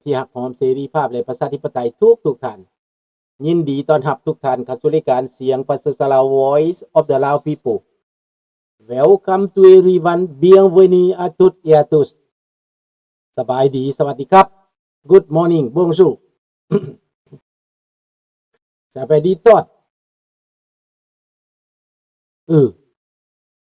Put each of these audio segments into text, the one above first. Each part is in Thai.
ที่หักหอมเสรีภาพและประชาธิปไตยทุกท่านยินดีต้อนรับทุกท่านเข้าสู่รายการเสียงประชาชนลาว Voice of the Lao People Welcome to everyone bienvenue à toutes et à tous สบายดีสวัสดีครับ Good morning bonjour สบายดีตอด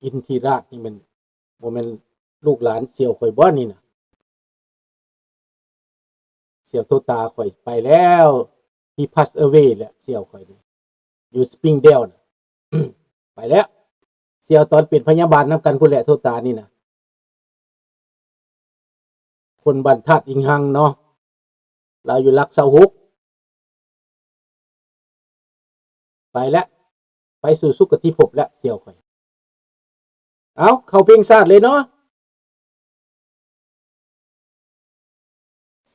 อินทิราชนี่มันบ่แม่นลูกหลานเสี่ยวข่อยบ่นี่น่ะเสี่ยวโตตาข่อยไปแล้ว he passed away แล้วเสี่ยวข่อยนี่อยู่สปริงเดลน่ะ ไปแล้วเสี่ยวตอนเป็นพยาบาลนํกันพุ่นแหละโตตานี่น่ะคนบ้านธาตุอิงหังเนาะเราอยู่หลัก26ไปแล้วไปสู่สุคติภพแล้วเสี่ยวข่อยเอาเข้าเพลงชาติเลยเนาะ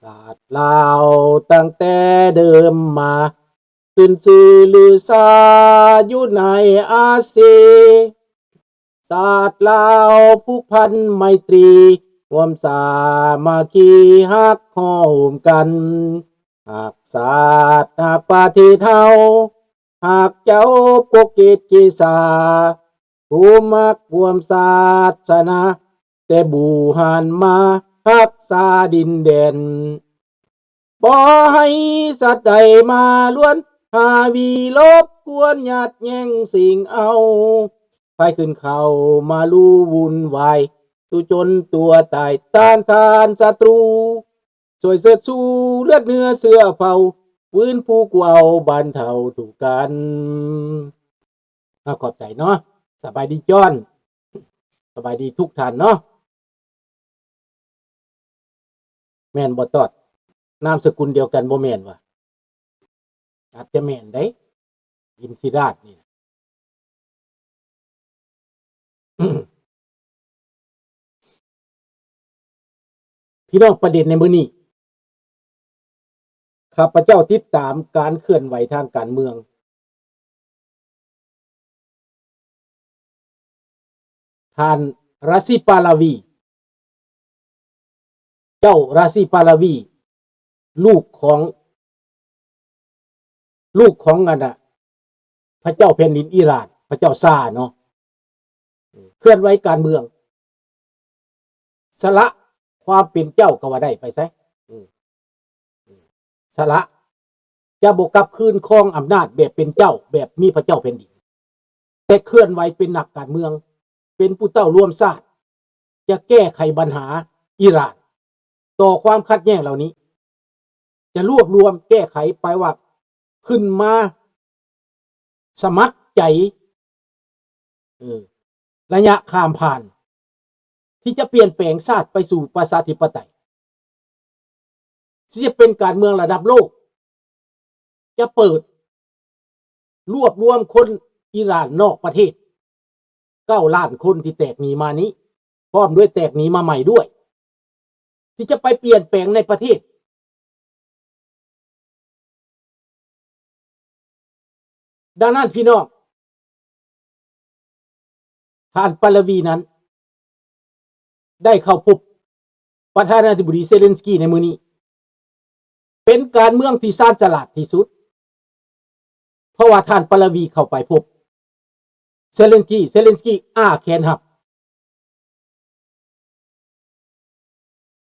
ศาสตร์ลาวตั้งแต่เดิมมาขึ้นชื่อลือชาอยู่ในอาเซียนศาสตร์ลาวผูกพันไมตรีร่วมสามัคคีฮักห้อมกันหากศาสตร์หากประเทศเฮาหากเจ้าปกเกตเกษาผู้มักรวมศาสนาแต่บูหันมารักษาดินแดนบ่ให้สัตว์ใดมาล้วนหาวีลบกวนหยาดแย่งสิ่งเอาไปขึ้นเขามาลู่วุ่นวายตุจนตัวตายต้านทานศัตรูช่วยเสิร์ชสู้เลือดเนื้อเสื้อเผาฟื้นผู้กูเอาบรรเทาทุกกันขอบใจเนาะสบายดีจอนสบายดีทุกท่านเนาะแม่นบ่ตอดนามสกุลเดียวกันบ่แม่นว่ะอาจจะแม่นได้อินทิราชนี่ พี่น้องประเด็นในมื้อนี้ข้าพเจ้าติดตามการเคลื่อนไหวทางการเมืองท่านราซีปาลาวีเจ้าราซีปาลาวีลูกของอันน่ะพระเจ้าแผ่นดินอิหร่านพระเจ้าซาเนาะเคลื่อนไหวการเมืองสละความเป็นเจ้าก็ว่าได้ไปซะสละจะบ่กลับคืนครองอำนาจแบบเป็นเจ้าแบบมีพระเจ้าแผ่นดินแต่เคลื่อนไหวเป็นนักการเมืองเป็นผู้เต้าร่วมชาติจะแก้ไขปัญหาอิหร่านต่อความขัดแย้งเหล่านี้จะรวบรวมแก้ไขไปว่าขึ้นมาสมัครใจระยะข้ามผ่านที่จะเปลี่ยนแปลงชาติไปสู่ประชาธิปไตยที่จะเป็นการเมืองระดับโลกจะเปิดรวบรวมคนอิหร่านนอกประเทศ9 ล้านคนที่แตกหนีมานี้พร้อมด้วยแตกหนีมาใหม่ด้วยที่จะไปเปลี่ยนแปลงในประเทศดังนั้นพี่น้องท่านปาลาวีนั้นได้เข้าพบประธานาธิบดีเซเลนสกี้ในมื้อนี้เป็นการเมืองที่ซ่านฉลาดที่สุดเพราะว่าท่านปาลาวีเข้าไปพบเซเลนสกี้แขนหัก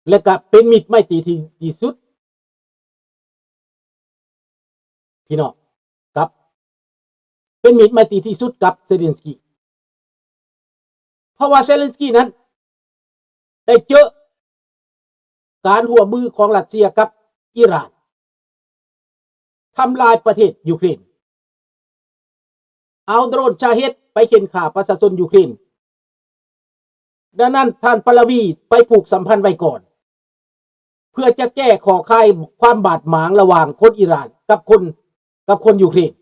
และก็เป็นมิตรไมตรีที่ดีสุดพี่น้องครับเป็นมิตรไมตรีที่สุดกับเซเลนสกี้เพราะว่าเซเลนสกี้นั้นได้เจอการร่วมมือของรัสเซียกับอิหร่านทำลายประเทศยูเครนเอาโดรนชาเฮดไปเข็นฆ่าประชาชนยูเครนดังนั้นท่านปาลาวีไปผูกสัมพันธ์ไว้ก่อนเพื่อจะแก้ขอคายความบาดหมางระหว่างคนอิหร่านกับคนยูเครน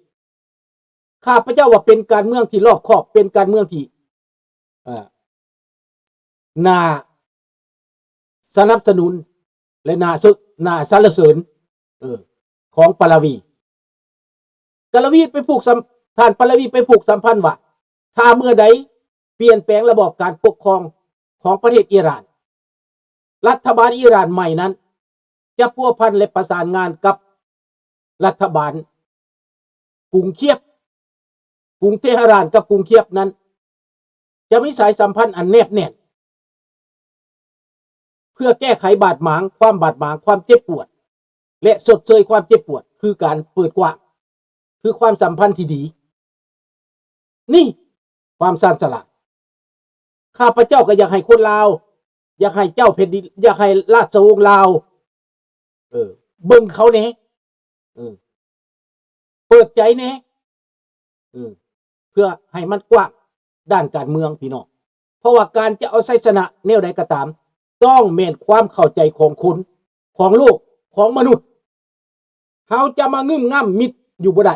ข้าพเจ้าว่าเป็นการเมืองที่รอบคอบเป็นการเมืองที่น่าสนับสนุนและน่าสรรเสริญของปาลาวีท่านปาลาวีไปผูกสัมพันธ์ว่าถ้าเมื่อใดเปลี่ยนแปลงระบอบการปกครองของประเทศอิหร่านรัฐบาลอิหร่านใหม่นั้น จะพัวพันและประสานงานกับรัฐบาลกรุงเคียบกรุงเทหะรานกับกรุงเคียบนั้นจะมีสายสัมพันธ์อันแนบแน่นเพื่อแก้ไขบาดหมางความเจ็บปวดและชดเชยความเจ็บปวดคือการเปิดกว้างคือความสัมพันธ์ที่ดีนี่ความสร้างสละข้าพเจ้าก็อยากให้คนลาวอยากให้เจ้าแผ่นดินอยากให้ราชวงศ์ลาวเบิ่งเขาแน่เปิดใจแน่เพื่อให้มันกว้างด้านการเมืองพี่น้องเพราะว่าการจะเอาชัยชนะแนวใดก็ตามต้องแม่นความเข้าใจของคนของโลกของมนุษย์เขาจะมางึ่มง่ำมิดอยู่บ่ได้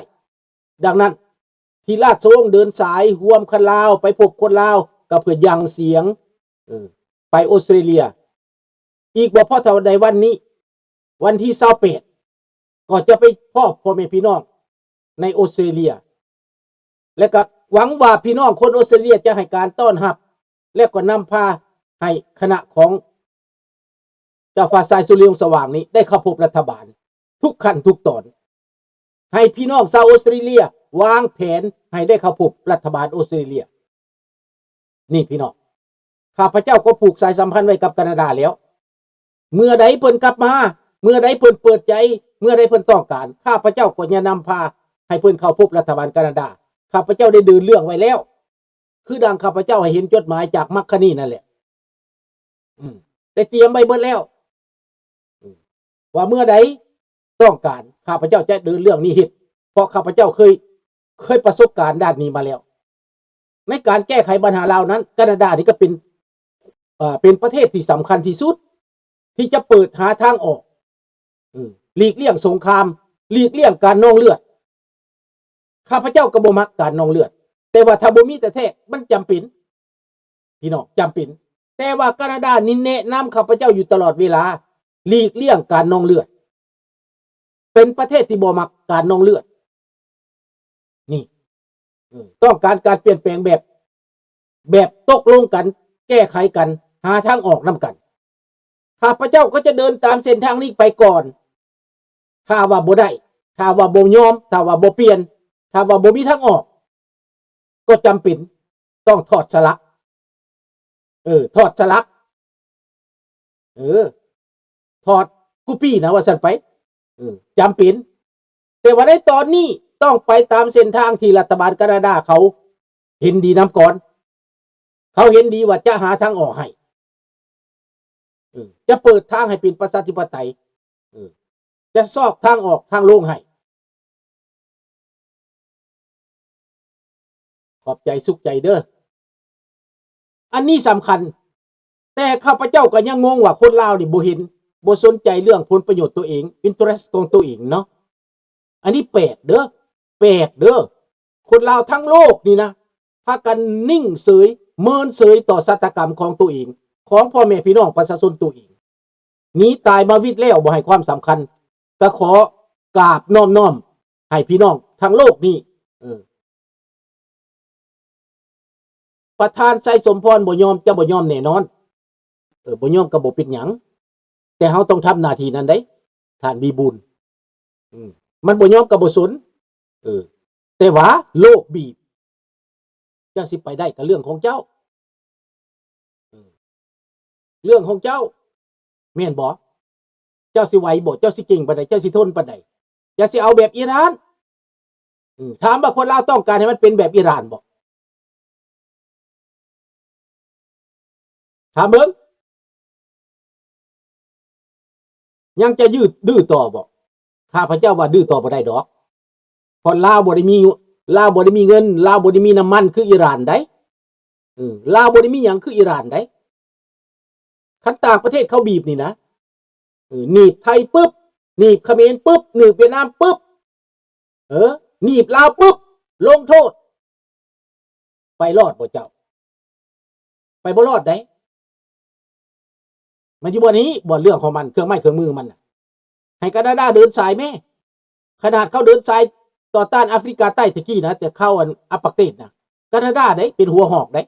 ดังนั้นที่ราชวงศ์เดินสายร่วมกันลาวไปพบคนลาวก็เพื่อยังเสียงไปออสเตรเลียอีกบ่พอเท่าใดวันนี้วันที่28ก็จะไปพ่อแม่พี่น้องในออสเตรเลียและก็หวังว่าพี่น้องคนออสเตรเลียจะให้การต้อนรับและก็นำพาให้คณะของเจ้าฟ้าชายสุริยงสว่างนี้ได้เข้าพบรัฐบาลทุกขั้นทุกตอนให้พี่น้องชาวออสเตรเลียวางแผนให้ได้เข้าพบรัฐบาลออสเตรเลียนี่พี่น้องข้าพเจ้าก็ผูกสายสัมพันธ์ไว้กับแคนาดาแล้วเมื่อใดเพิ่นกลับมาเมื่อใดเพิ่นเปิดใจเมื่อใดเพิ่นต้องการข้าพเจ้าก็จะนำพาให้เพิ่นเข้าพบรัฐบาลแคนาดาข้าพเจ้าได้เดินเรื่องไว้แล้วคือดังข้าพเจ้าให้เห็นจดหมายจากมัคคานีนั่นแหละได้เตรียมไว้เบิดแล้วว่าเมื่อใดต้องการข้าพเจ้าจะเดินเรื่องนี้เฮ็ดเพราะข้าพเจ้าเคยประสบการณ์ด้านนี้มาแล้วในการแก้ไขปัญหาลาวนั้นแคนาดานี่ก็เป็นประเทศที่สำคัญที่สุดที่จะเปิดหาทางออกหลีกเลี่ยงสงครามหลีกเลี่ยงการนองเลือดข้าพเจ้าก็บ่มักการนองเลือดแต่ว่าถ้าบ่มีแต่แท้มันจำเป็นพี่น้องจำเป็นแต่ว่าแคนาดานี่แนะนำข้าพเจ้าอยู่ตลอดเวลาหลีกเลี่ยงการนองเลือดเป็นประเทศที่บ่มักการนองเลือดนี่ต้องการเปลี่ยนแปลงแบบตกลงกันแก้ไขกันหาทางออกนำกันข้าพเจ้าก็จะเดินตามเส้นทางนี้ไปก่อนถ้าว่าบ่ได้ถ้าว่าบ่ยอมถ้าว่าบ่เปลี่ยนถ้าว่าบ่มีทางออกก็จำเป็นต้องถอดสลักถอดสลักถอดกุปี้นะว่าซั่นไปจำเป็นแต่ว่าในตอนนี้ต้องไปตามเส้นทางที่รัฐบาลแคนาดาเขาเห็นดีนำก่อนเขาเห็นดีว่าจะหาทางออกให้จะเปิดทางให้เป็นประชาธิปไตยจะซอกทางออกทางโล่งให้ขอบใจสุขใจเด้ออันนี้สำคัญแต่ข้าพเจ้าก็ยังงงว่าคนลาวนี่บ่เห็นบ่สนใจเรื่องผลประโยชน์ตัวเองอินเทอร์เรสของตัวเองเนาะอันนี้แปลกเด้อคนลาวทั้งโลกนี่นะพากันนิ่งเฉยเมินเฉยต่อชะตากรรมของตัวเองของพ่อแม่พี่น้องประชาชนตัวเองหนีตายมาวิตแล้วบ่ให้ความสำคัญก็ขอกราบน้อมให้พี่น้องทั้งโลกนี่ประธานไสสมพรบ่ยอมจะบ่ยอมแน่นอนบ่ยอมก็บ่เป็นหยังแต่เฮาต้องทำหน้าที่นั้นได้ท่านมีบุญมันบ่ยอมก็บ่สนแต่ว่าโลกบีบเจ้าสิไปได้ก็เรื่องของเจ้าเรื่องของเจ้าแม่นบ่เจ้าสิไหวบ่เจ้าสิเก่งปานใดเจ้าสิทนปานใดอย่าสิเอาแบบอิหร่านถามว่าคนลาวต้องการให้มันเป็นแบบอิหร่านบ่ถามเบิ่งยังจะยืดดื้อต่อบ่ข้าพเจ้าว่าดื้อต่อบ่ได้ดอกเพราะลาวบ่ได้มีเงินลาวบ่ได้มีน้ำมันคืออิหร่านได้ลาวบ่ได้มีหยังคืออิหร่านได้คันต่างประเทศเขาบีบนี่นะหนีบไทยปุ๊บหนีบเขมรปุ๊บหนีบเวียดนามปุ๊บหนีบลาวปุ๊บลงโทษไปรอดบ่เจ้าไปบ่รอดได้มันอยู่บ่นี้บ่เรื่องของมันเครื่องไม้เครื่องมือมันให้แคนาดาเดินสายแม่ขนาดเขาเดินสายต่อต้านแอฟริกาใต้ตะกี้นะแต่เข้าอัปเกตนะแคนาดาได้เป็นหัวหอกได้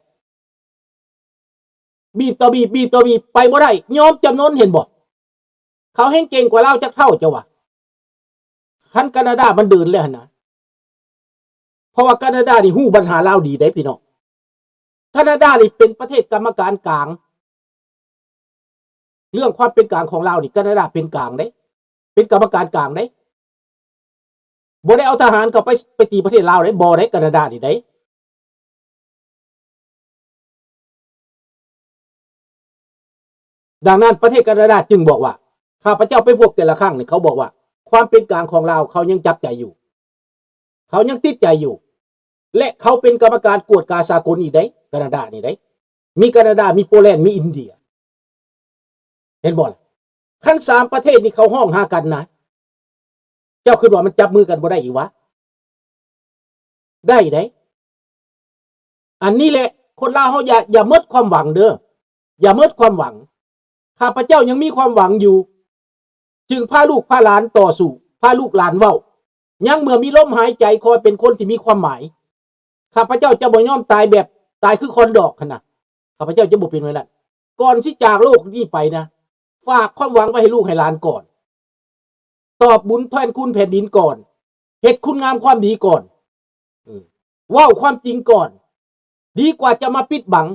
บีบต่อบีบไปบ่ได้ยอมจำนนเห็นบ่ เขาแห้งเก่งกว่าเราจักเท่าจะวะคันแคนาดามันเดินแล้วนะเพราะว่าแคนาดานี่ฮู้ปัญหาเราดีได้พี่น้องแคนาดานี่เป็นประเทศกรรมการกลางเรื่องความเป็นกลางของเรานี่แคนาดาเป็นกลางได้เป็นกรรมการกลางได้บ่ได้เอาทหารเข้าไปตีประเทศลาวได้บ่ได้แคนาดานี่ได้ดังนั้นประเทศแคนาดาจึงบอกว่าข้าพเจ้าไปพบแต่ละครั้งเนี่ยเขาบอกว่าความเป็นกลางของเราเขายังจับใจอยู่เขายังติดใจอยู่และเขาเป็นกรรมการกวดกาสากลอีกได้แคนาดานี่ได้มีแคนาดามีโปแลนด์มีอินเดียเห็นบ่ล่ะขั้น3ประเทศนี่เขาห้องหากันนะเจ้าคิดว่ามันจับมือกันบ่ได้อีกวะได้ได้อันนี้แหละคนลาวเฮาอย่าหมดความหวังเด้ออย่าหมดความหวังข้าพเจ้ายังมีความหวังอยู่จึงพาลูกพาหลานต่อสู้พาลูกหลานเว้ายังเมื่อมีลมหายใจคอยเป็นคนที่มีความหมายข้าพเจ้าจะบ่ยอมตายแบบตายคือคนดอกขนาดข้าพเจ้าจะบ่เป็นไว้นั่นก่อนที่จากโลกนี้ไปนะฝากความหวังไว้ให้ลูกให้หลานก่อนตอบบุญแทนคุณแผ่นดินก่อนเฮ็ดคุณงามความดีก่อนว้าวความจริงก่อนดีกว่าจะมาปิดบัง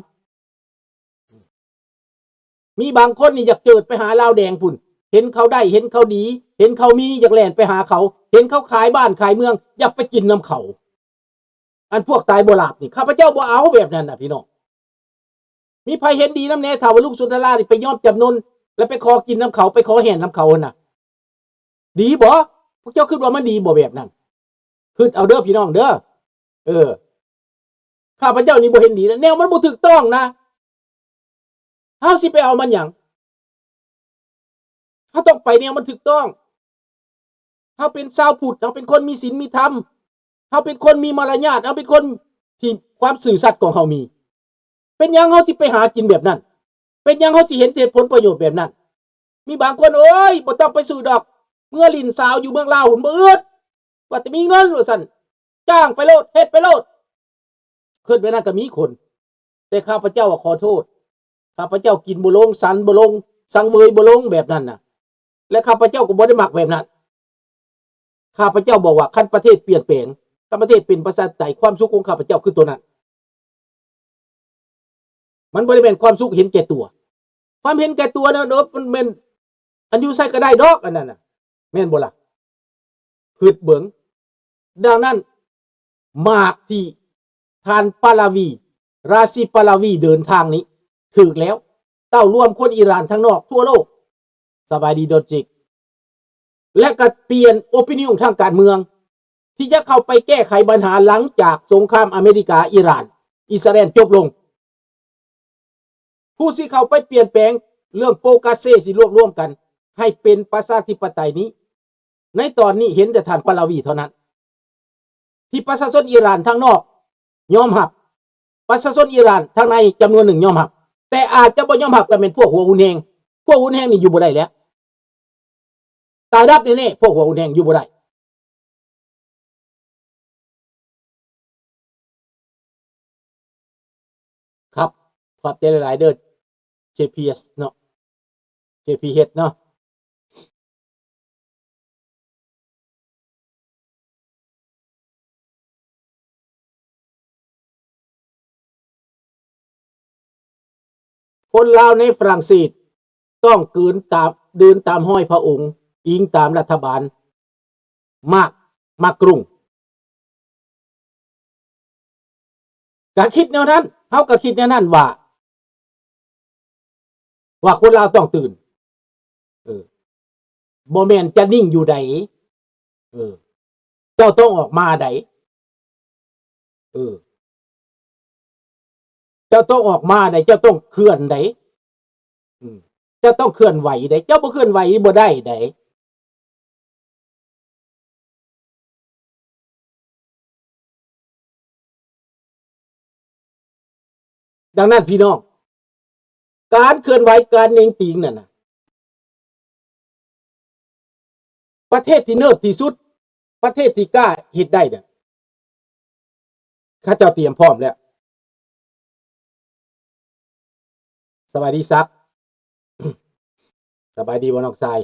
มีบางคนนี่อยากเจิดไปหาลาวแดงพุ่นเห็นเขาได้เห็นเขาดีเห็นเขามีอยากแล่นไปหาเขาเห็นเขาขายบ้านขายเมืองอยากไปกินน้ำเขาอันพวกตายบ่หลาบนี่ข้าพเจ้าบ่เอาแบบนั้นนะพี่น้องมีใครเห็นดีน้ำแน่ถ้าว่าลูกสุนทรานี่ไปยอมจำนนแล้วไปขอกินน้ำเขาไปขอแห่นน้ำเขาน่ะดีบ่พวกเจ้าคิดว่ามันดีบ่แบบนั้นคิดเอาเด้อพี่น้องเด้อข้าพเจ้านี่บ่เห็นดีนะแนวมันบ่ถูกต้องนะเฮาสิไปเอามันหยังเฮาต้องไปแนวมันถูกต้องเฮาเป็นชาวพุทธเฮาเป็นคนมีศีลมีธรรมเฮาเป็นคนมีมารยาทเฮาเป็นคนที่ความซื่อสัตย์ของเฮามีเป็นหยังเฮาสิไปหากินแบบนั้นเป็นหยังเฮาสิเห็นผลประโยชน์แบบนั้นมีบางคนโอ้ยบ่ต้องไปซื้อดอกเมื่อลิ้นสาวอยู่เมืองลาวหุ่นบ่อึดว่าจะมีเงินว่าซั่นจ้างไปโลดเฮ็ดไปโลดคิดไว้นั่นก็มีคนแต่ข้าพเจ้าขอโทษข้าพเจ้ากินบ่ลงสันบ่ลงสังเวยบ่ลงแบบนั้นน่ะและข้าพเจ้าก็บ่ได้มักแบบนั้นข้าพเจ้าบอกว่าคันประเทศเปลี่ยนแปลงคันประเทศเป็นประชาธิปไตยความสุขของข้าพเจ้าคือตัวนั้นมันบ่ได้เป็นความสุขเห็นแก่ตัวความเห็นแก่ตัวนะมันแม่นอันอยู่ใส่ก็ได้ดอกอันนั้นน่ะแม่นบ่ล่ะคิดเบิ่งดังนั้นมากที่ท่านปาลาวีราศีปาลาวีเดินทางนี้ถึกแล้วเต้าร่วมคนอิหร่านทั้งนอกทั่วโลกสบายดีโดจิกและก็เปลี่ยนโอปินิยนทางการเมืองที่จะเข้าไปแก้ไขปัญหาหลังจากสงครามอเมริกาอิหร่านอิสราเอลจบลงผู้ที่เข้าไปเปลี่ยนแปลงเรื่องโปกาเซสิรวมกันให้เป็นประชาธิปไตยนี้ในตอนนี้เห็นแต่ท่านปาลาวีเท่านั้นที่ประชาชนอิหร่านทางนอกยอมรับประชาชนอิหร่านทางในจำนวนหนึ่งยอมรับแต่อาจจะบ่ยอมรับกันเป็นพวกหัวอุ่นแหงพวกอุ่นแหงนี่อยู่บ่ได้แล้วตายดับแน่ๆพวกหัวอุ่นแหงอยู่บ่ได้ครับขอบใจหลายๆเด้อ JPS เนาะ JPH เนาะคนลาวในฝรั่งเศสต้องกืนตามเดินตามห้อยพระองค์อิงตามรัฐบาลมากกรุงก็คิดแนวนั้นเฮาก็คิดแนวนั้นว่าคนลาวต้องตื่นบ่แม่นจะนิ่งอยู่ใดเจ้าต้องออกมาใดเจ้าต้องออกมาใดเจ้าต้องเคลื่อนใดเจ้าต้องเคลื่อนไหวใดเจ้าบ่เคลื่อนไหวบ่ได้ใดดังนั้นพี่น้องการเคลื่อนไหวการเน่งติงนั่นน่ะประเทศที่เนิบที่สุดประเทศที่กล้าเฮ็ดได้เนี่ยข้าเจ้าเตรียมพร้อมแล้วสวัสดีซักสบายดีบ่น้องชาย